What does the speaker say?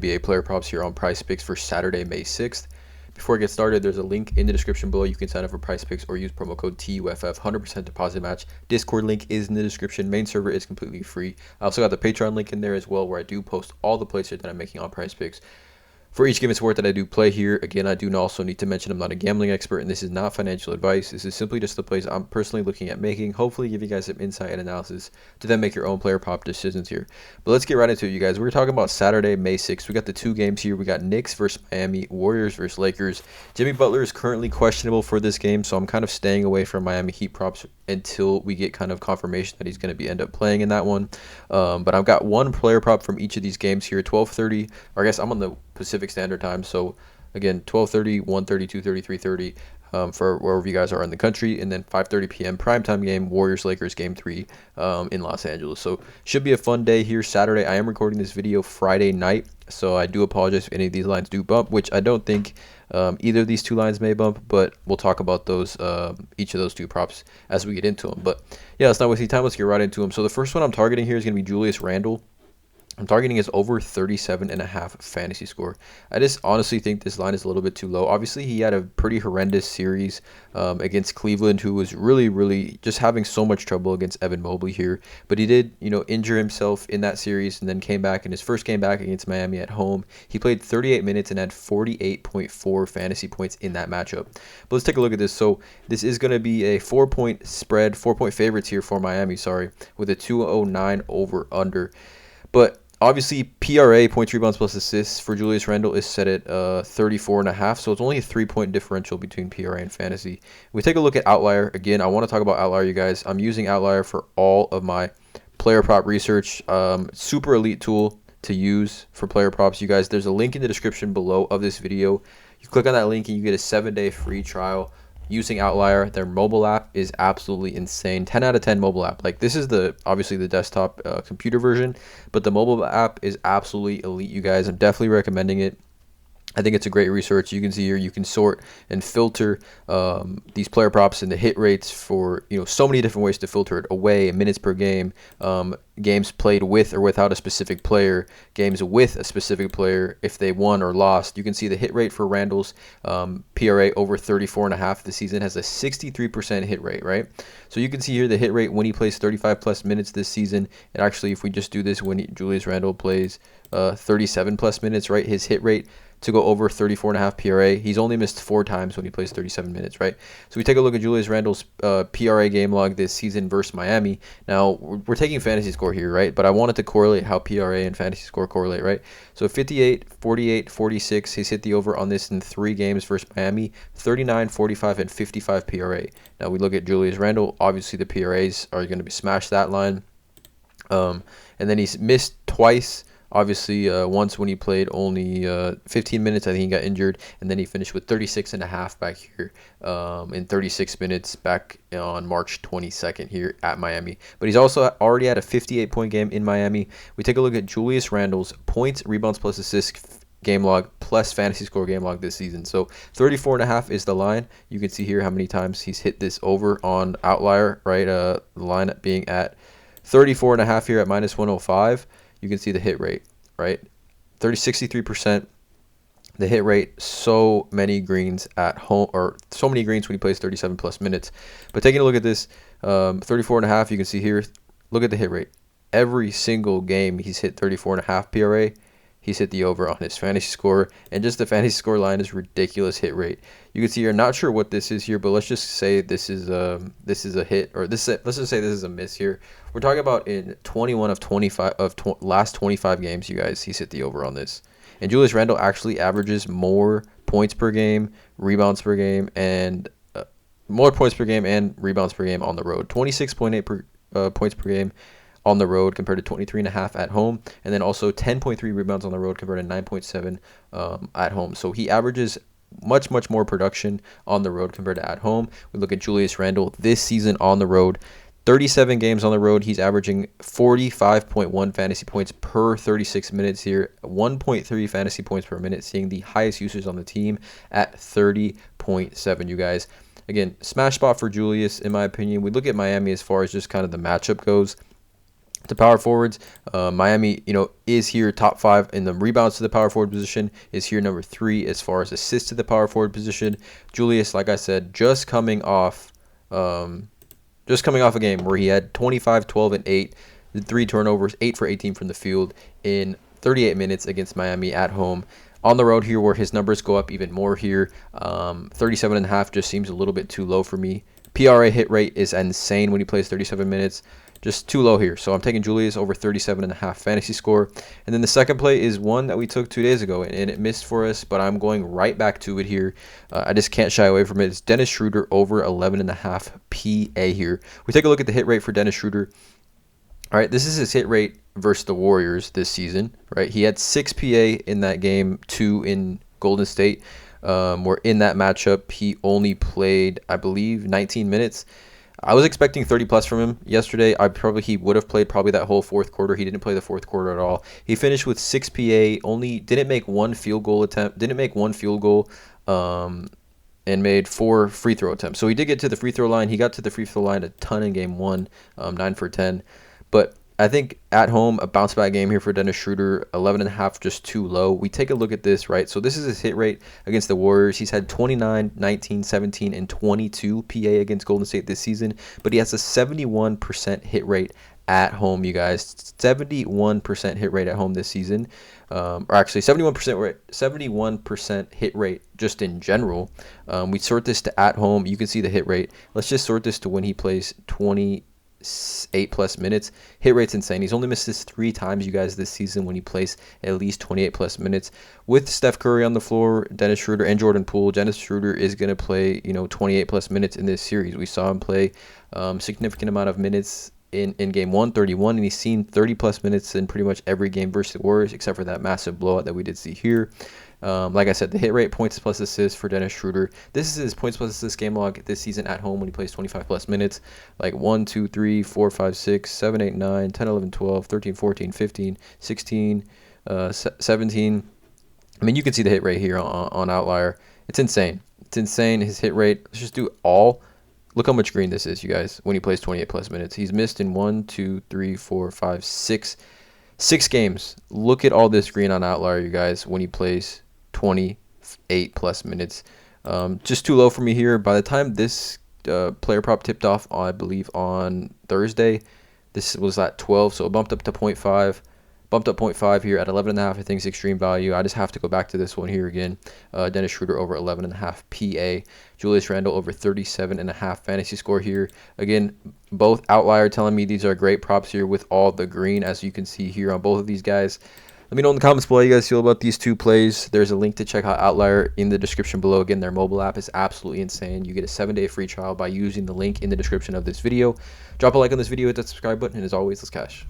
NBA player props here on PrizePicks for Saturday, May 6th. Before I get started, there's a link in the description below. You can sign up for PrizePicks or use promo code TUFF, 100% deposit match. Discord link is in the description. Main server is completely free. I also got the Patreon link in there as well, where I do post all the plays here that I'm making on PrizePicks. For each given sport that I do play here, again, I do also need to mention I'm not a gambling expert, and this is not financial advice. This is simply just the plays I'm personally looking at making, hopefully give you guys some insight and analysis to then make your own player prop decisions here. But let's get right into it, you guys. We're talking about Saturday, May 6th. We got the two games here. We got Knicks versus Miami, Warriors versus Lakers. Jimmy Butler is currently questionable for this game, so I'm kind of staying away from Miami Heat props until we get kind of confirmation that he's going to be end up playing in that one. But I've got one player prop from each of these games here, 12:30, or I guess I'm on the Pacific Standard Time, so again 12:30, 1:30, 2:30, 3:30 for wherever you guys are in the country, and then 5:30 p.m. primetime game, Warriors Lakers game 3 in Los Angeles. So should be a fun day here Saturday. I am recording this video Friday night, so I do apologize if any of these lines do bump, which I don't think either of these two lines may bump, but we'll talk about those each of those two props as we get into them. But yeah, let's not waste any time. Let's get right into them. So the first one I'm targeting here is going to be Julius Randle. I'm targeting his over 37.5 fantasy score. I just honestly think this line is a little bit too low. Obviously, he had a pretty horrendous series against Cleveland, who was really just having so much trouble against Evan Mobley here. But he did, injure himself in that series and then came back in his first game back against Miami at home. He played 38 minutes and had 48.4 fantasy points in that matchup. But let's take a look at this. So this is going to be a 4-point spread, 4-point favorites here for Miami, with a 209 over under. But obviously, PRA, points, rebounds, plus assists for Julius Randle is set at 34.5, so it's only a 3-point differential between PRA and fantasy. We take a look at Outlier. Again, I want to talk about Outlier, you guys. I'm using Outlier for all of my player prop research. Super elite tool to use for player props, you guys. There's a link in the description below of this video. You click on that link and you get a 7-day free trial using Outlier. Their mobile app is absolutely insane. 10 out of 10 mobile app. Like, this is obviously the desktop computer version, but the mobile app is absolutely elite, you guys. I'm definitely recommending it. I think it's a great research. You can see here, you can sort and filter these player props and the hit rates for, so many different ways to filter it. Away, minutes per game, games played with or without a specific player, games with a specific player, if they won or lost. You can see the hit rate for Randall's PRA over 34.5 this season has a 63% hit rate, right? So you can see here the hit rate when he plays 35 plus minutes this season. And actually, if we just do this when Julius Randle plays 37 plus minutes, right, his hit rate to go over 34.5 PRA. He's only missed 4 times when he plays 37 minutes, right? So we take a look at Julius Randle's PRA game log this season versus Miami. Now, we're taking fantasy score here, right? But I wanted to correlate how PRA and fantasy score correlate, right? So 58, 48, 46. He's hit the over on this in 3 games versus Miami. 39, 45, and 55 PRA. Now, we look at Julius Randle. Obviously, the PRAs are going to be smash that line. And then he's missed twice. Obviously, once when he played only 15 minutes, I think he got injured, and then he finished with 36.5 back here in 36 minutes back on March 22nd here at Miami. But he's also already had a 58-point game in Miami. We take a look at Julius Randle's points, rebounds, plus assists game log plus fantasy score game log this season. So 34.5 is the line. You can see here how many times he's hit this over on Outlier, right? The line being at 34.5 here at minus 105. You can see the hit rate, right? 63%. The hit rate, so many greens at home, or so many greens when he plays 37 plus minutes. But taking a look at this, 34.5, you can see here, look at the hit rate. Every single game he's hit 34.5 PRA. He's hit the over on his fantasy score, and just the fantasy score line is ridiculous hit rate. You can see you're not sure what this is here, but let's just say this is a hit, or let's just say this is a miss here. We're talking about in 21 of 25 last 25 games, you guys, he's hit the over on this. And Julius Randle actually averages more points per game, rebounds per game, and more points per game and rebounds per game on the road. 26.8 points per game on the road compared to 23.5 at home, and then also 10.3 rebounds on the road compared to 9.7 at home. So he averages much more production on the road compared to at home. We look at Julius Randle this season on the road. 37 games on the road. He's averaging 45.1 fantasy points per 36 minutes here. 1.3 fantasy points per minute, seeing the highest usage on the team at 30.7, you guys. Again, smash spot for Julius, in my opinion. We look at Miami as far as just kind of the matchup goes. To power forwards, Miami, is here top 5 in the rebounds to the power forward position, is here number 3 as far as assists to the power forward position. Julius, like I said, just coming off a game where he had 25, 12, and 8, 3 turnovers, 8 for 18 from the field in 38 minutes against Miami at home. On the road here, where his numbers go up even more here, 37.5 just seems a little bit too low for me. PRA hit rate is insane when he plays 37 minutes. Just too low here. So I'm taking Julius over 37.5 fantasy score. And then the second play is one that we took 2 days ago, and it missed for us, but I'm going right back to it here. I just can't shy away from it. It's Dennis Schroeder over 11.5 PA here. We take a look at the hit rate for Dennis Schroeder. All right, this is his hit rate versus the Warriors this season, right? He had 6 PA in that game, 2 in Golden State. Where in that matchup, he only played, I believe, 19 minutes. I was expecting 30 plus from him yesterday. He would have played probably that whole fourth quarter. He didn't play the fourth quarter at all. He finished with 6 PA, only didn't make one field goal, and made 4 free throw attempts. So he did get to the free throw line. He got to the free throw line a ton in game 1, 9 for 10. But I think at home, a bounce back game here for Dennis Schroeder, 11.5 just too low. We take a look at this, right? So this is his hit rate against the Warriors. He's had 29, 19, 17, and 22 PA against Golden State this season, but he has a 71% hit rate at home, you guys. 71% hit rate at home this season, or actually 71% hit rate just in general. We sort this to at home. You can see the hit rate. Let's just sort this to when he plays 28 plus minutes. Hit rate's insane. He's only missed this 3 times, you guys, this season when he plays at least 28 plus minutes. With Steph Curry on the floor, Dennis Schroeder, and Jordan Poole, Dennis Schroeder is going to play 28 plus minutes in this series. We saw him play significant amount of minutes in game 1, 31, and he's seen 30 plus minutes in pretty much every game versus the Warriors, except for that massive blowout that we did see here. Like I said, the hit rate, points plus assists for Dennis Schroeder. This is his points plus assists game log this season at home when he plays 25 plus minutes. Like 1, 2, 3, 4, 5, 6, 7, 8, 9, 10, 11, 12, 13, 14, 15, 16, 17. I mean, you can see the hit rate here on Outlier. It's insane. It's insane, his hit rate. Let's just do all. Look how much green this is, you guys, when he plays 28 plus minutes. He's missed in 1, 2, 3, 4, 5, 6 games. Look at all this green on Outlier, you guys, when he plays 28 plus minutes. Just too low for me here. By the time this player prop tipped off, I believe on Thursday, this was at 12, so it bumped up to 0.5. Bumped up 0.5 here at 11.5. I think it's extreme value. I just have to go back to this one here again. Dennis Schroeder over 11.5 PA. Julius Randle over 37.5 fantasy score here. Again, both Outlier telling me these are great props here with all the green, as you can see here on both of these guys. Let me know in the comments below how you guys feel about these 2 plays. There's a link to check out Outlier in the description below. Again, their mobile app is absolutely insane. You get a 7-day free trial by using the link in the description of this video. Drop a like on this video, hit that subscribe button, and as always, let's cash.